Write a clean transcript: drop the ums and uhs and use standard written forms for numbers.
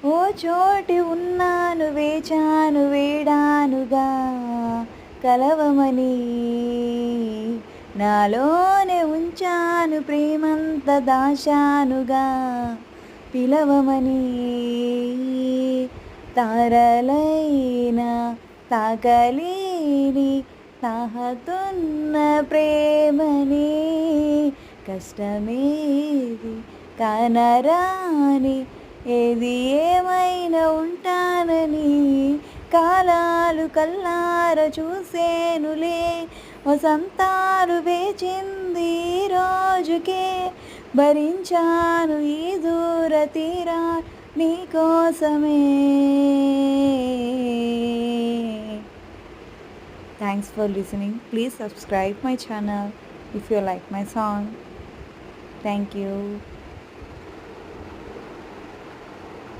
ఓ చోటి ఉన్నాను వేచాను వేడానుగా కలవమని నాలోనే ఉంచాను ప్రేమంత దాశానుగా పిలవమని తారలైనా తాకలేని తాహతున్న ప్రేమని కష్టమేది కనరాని ఏది ఏమైనా ఉంటానని కాలాలు కల్లార చూసేనులే వసంతాలు వేచింది ఈ రోజుకే భరించాను ఈ దూర తీరా నీకోసమే. Thanks for listening. Please subscribe my channel if you like my song. Thank you.